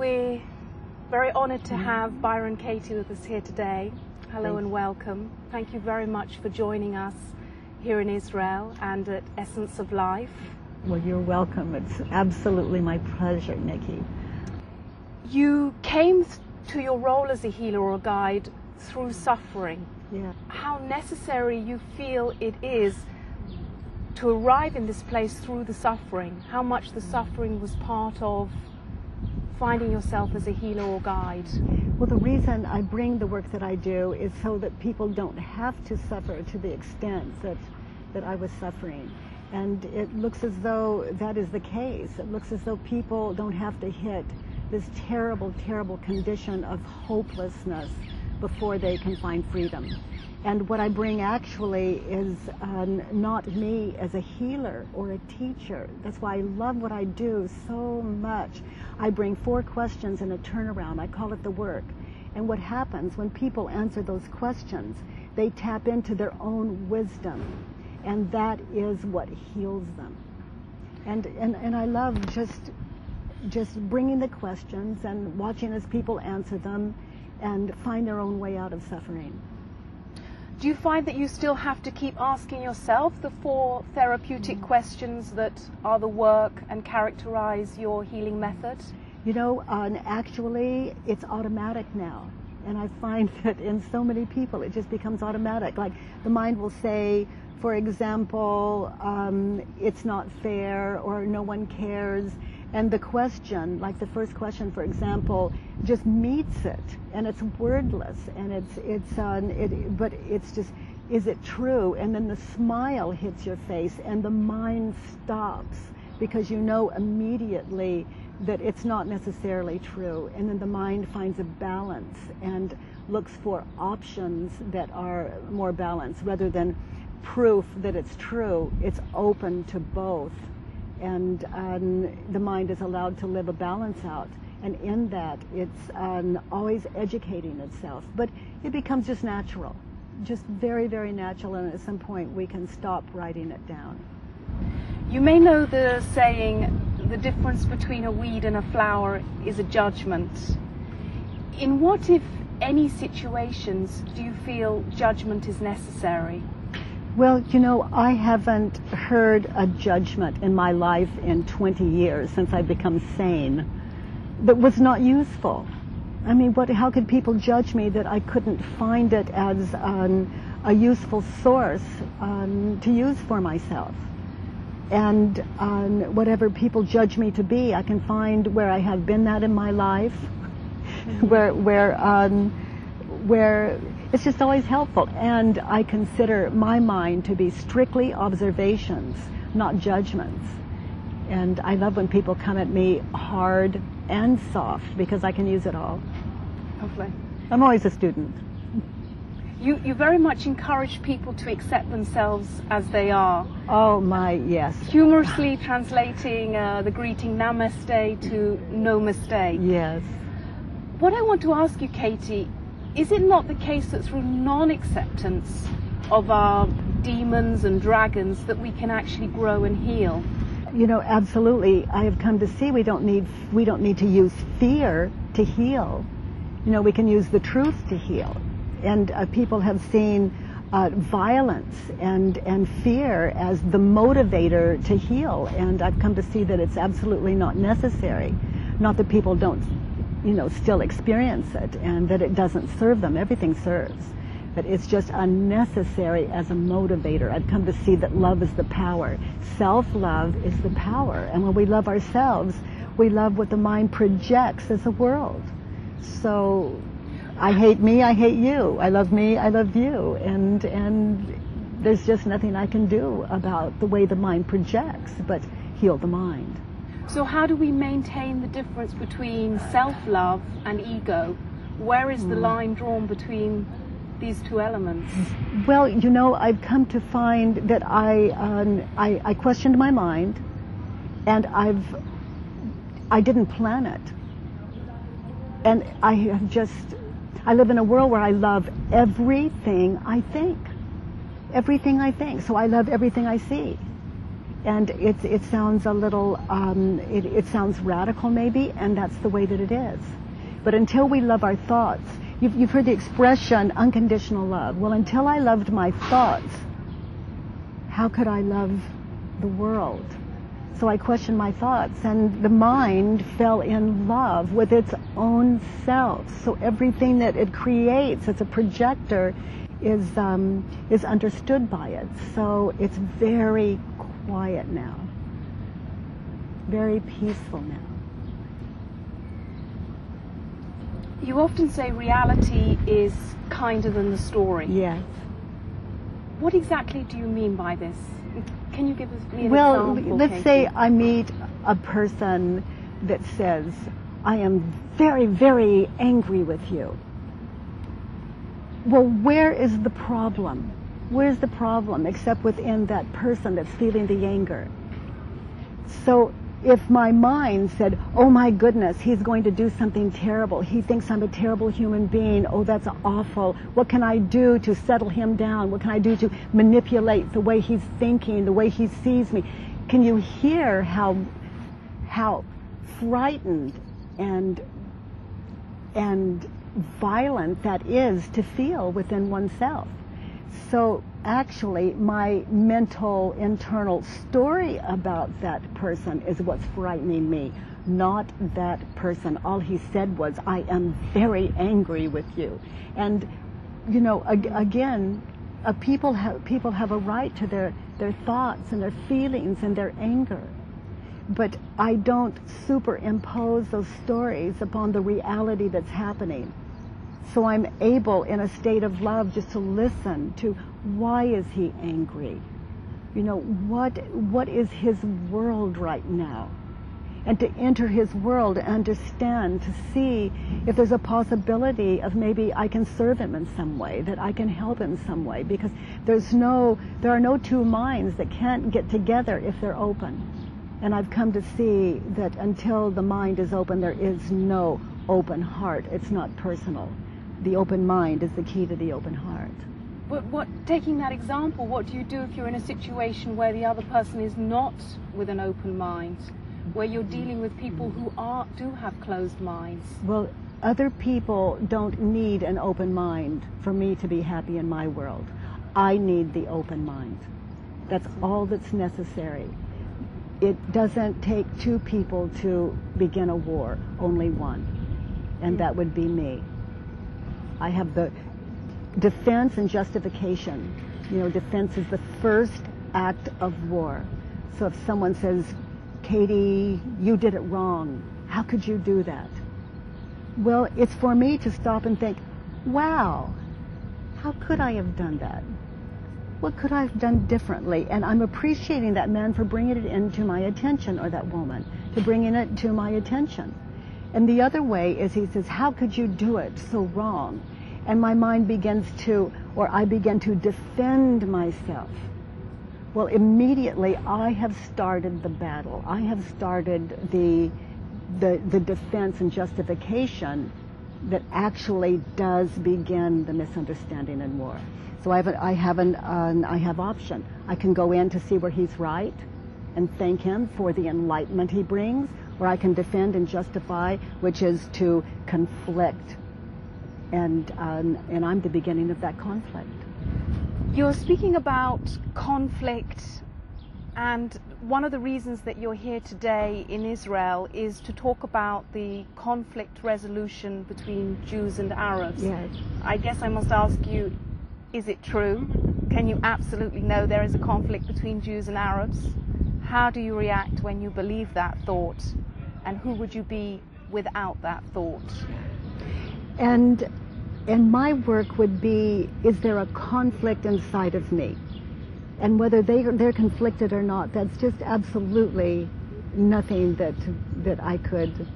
We're very honoured to have Byron Katie with us here today. Hello and welcome. Thank you very much for joining us here in Israel and at Essence of Life. Well, you're welcome. It's absolutely my pleasure, Nikki. You came to your role as a healer or a guide through suffering. Yeah. How necessary you feel it is to arrive in this place through the suffering, how much the suffering was part of finding yourself as a healer or guide. Well, the reason I bring the work that I do is so that people don't have to suffer to the extent that I was suffering. And it looks as though that is the case. It looks as though people don't have to hit this terrible, terrible condition of hopelessness before they can find freedom. And what I bring actually is not me as a healer or a teacher. That's why I love what I do so much. I bring 4 questions and a turnaround. I call it the work. And what happens when people answer those questions, they tap into their own wisdom. And that is what heals them. And I love just bringing the questions and watching as people answer them and find their own way out of suffering. Do you find that you still have to keep asking yourself the 4 therapeutic questions that are the work and characterize your healing method? You know, actually, it's automatic now. And I find that in so many people, it just becomes automatic. Like the mind will say, for example, it's not fair or no one cares. And the question, like the first question, for example, just meets it, and it's wordless, and but it's just, is it true? And then the smile hits your face, and the mind stops because you know immediately that it's not necessarily true. And then the mind finds a balance and looks for options that are more balanced rather than proof that it's true. It's open to both. And the mind is allowed to live a balance out. And in that, it's always educating itself. But it becomes just natural, just very, very natural. And at some point, we can stop writing it down. You may know the saying, the difference between a weed and a flower is a judgment. In what, if any, situations do you feel judgment is necessary? Well, you know, I haven't heard a judgment in my life in 20 years since I've become sane that was not useful. I mean, how could people judge me that I couldn't find it as a useful source to use for myself? And whatever people judge me to be, I can find where I have been that in my life, where it's just always helpful. And I consider my mind to be strictly observations, not judgments. And I love when people come at me hard and soft because I can use it all. Lovely. I'm always a student. You very much encourage people to accept themselves as they are. Oh my, yes. Humorously translating the greeting namaste to no mistake. Yes. What I want to ask you, Katie, is it not the case that through non-acceptance of our demons and dragons that we can actually grow and heal? You know, absolutely. I have come to see we don't need to use fear to heal. You know, we can use the truth to heal. And people have seen violence and fear as the motivator to heal. And I've come to see that it's absolutely not necessary. Not that people don't, you know, still experience it and that it doesn't serve them. Everything serves. But it's just unnecessary as a motivator. I've come to see that love is the power. Self-love is the power. And when we love ourselves, we love what the mind projects as a world. So I hate me, I hate you. I love me, I love you. And there's just nothing I can do about the way the mind projects but heal the mind. So how do we maintain the difference between self-love and ego? Where is the line drawn between these 2 elements? Well, you know, I've come to find that I questioned my mind, and I didn't plan it. And I live in a world where I love everything I think. Everything I think. So I love everything I see. And it sounds a little, it sounds radical maybe, and that's the way that it is. But until we love our thoughts, you've heard the expression unconditional love. Well, until I loved my thoughts, how could I love the world? So I questioned my thoughts, and the mind fell in love with its own self. So everything that it creates as a projector is understood by it. So it's very quiet now, very peaceful now. You often say reality is kinder than the story. Yes. What exactly do you mean by this? Can you give me an example? Well, let's Katie? say I meet a person that says, I am very, very angry with you. Well, where is the problem? Where's the problem except within that person that's feeling the anger? So if my mind said, oh my goodness, he's going to do something terrible. He thinks I'm a terrible human being. Oh, that's awful. What can I do to settle him down? What can I do to manipulate the way he's thinking, the way he sees me? Can you hear how frightened and violent that is to feel within oneself? So actually, my mental internal story about that person is what's frightening me, not that person. All he said was, I am very angry with you. And, you know, again, people have a right to their thoughts and their feelings and their anger. But I don't superimpose those stories upon the reality that's happening. So I'm able, in a state of love, just to listen to, why is he angry? You know, what is his world right now? And to enter his world, understand, to see if there's a possibility of maybe I can serve him in some way, that I can help in some way, because there are no two minds that can't get together if they're open. And I've come to see that until the mind is open, there is no open heart. It's not personal. The open mind is the key to the open heart. But taking that example, what do you do if you're in a situation where the other person is not with an open mind, where you're dealing with people who do have closed minds? Well, other people don't need an open mind for me to be happy in my world. I need the open mind. That's all that's necessary. It doesn't take two people to begin a war, only one, and that would be me. I have the defense and justification. You know, defense is the first act of war. So if someone says, Katie, you did it wrong, how could you do that? Well, it's for me to stop and think, wow, how could I have done that? What could I have done differently? And I'm appreciating that man for bringing it into my attention, or that woman, to bringing it to my attention. And the other way is he says, how could you do it so wrong? And my mind begins to, or I begin to defend myself. Well, immediately I have started the battle. I have started the defense and justification that actually does begin the misunderstanding and war. So I have option. I can go in to see where he's right and thank him for the enlightenment he brings, or I can defend and justify, which is to conflict. And I'm the beginning of that conflict. You're speaking about conflict, and one of the reasons that you're here today in Israel is to talk about the conflict resolution between Jews and Arabs. Yes. I guess I must ask you, is it true? Can you absolutely know there is a conflict between Jews and Arabs? How do you react when you believe that thought? And who would you be without that thought? And my work would be, is there a conflict inside of me? And whether they're conflicted or not, that's just absolutely nothing that I could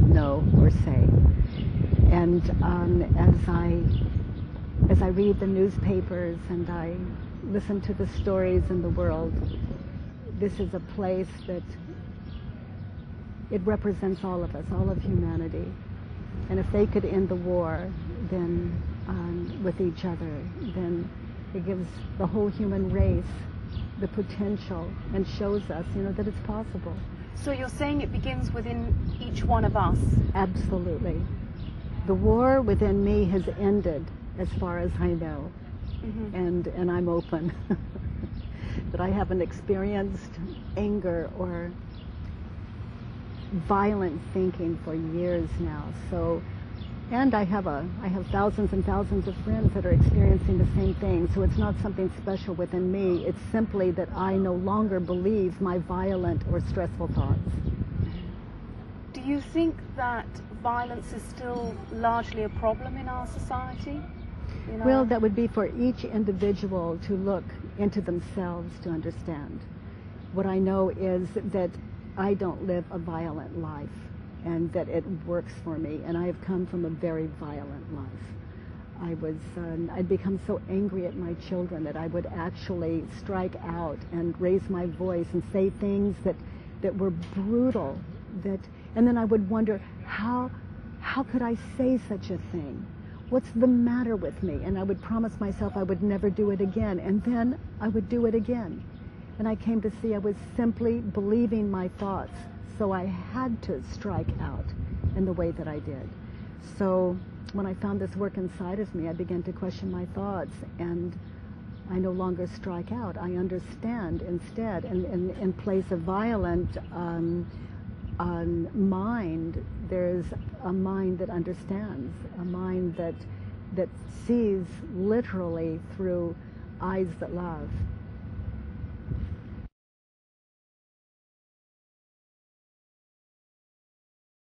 know or say. And as I read the newspapers and I listen to the stories in the world, this is a place that it represents all of us, all of humanity. And if they could end the war, then with each other, then it gives the whole human race the potential and shows us, that it's possible. So you're saying it begins within each one of us? Absolutely. The war within me has ended, as far as I know, and I'm open. But I haven't experienced anger or violent thinking for years now. So, and I have thousands and thousands of friends that are experiencing the same thing. So it's not something special within me. It's simply that I no longer believe my violent or stressful thoughts. Do you think that violence is still largely a problem in our society? Well, that would be for each individual to look into themselves to understand. What I know is that I don't live a violent life, and that it works for me, and I have come from a very violent life. I'd become so angry at my children that I would actually strike out and raise my voice and say things that were brutal, and then I would wonder, how could I say such a thing? What's the matter with me? And I would promise myself I would never do it again, and then I would do it again. And I came to see I was simply believing my thoughts, so I had to strike out in the way that I did. So when I found this work inside of me, I began to question my thoughts, and I no longer strike out. I understand instead, and in place of violent mind, there's a mind that understands, a mind that sees literally through eyes that love.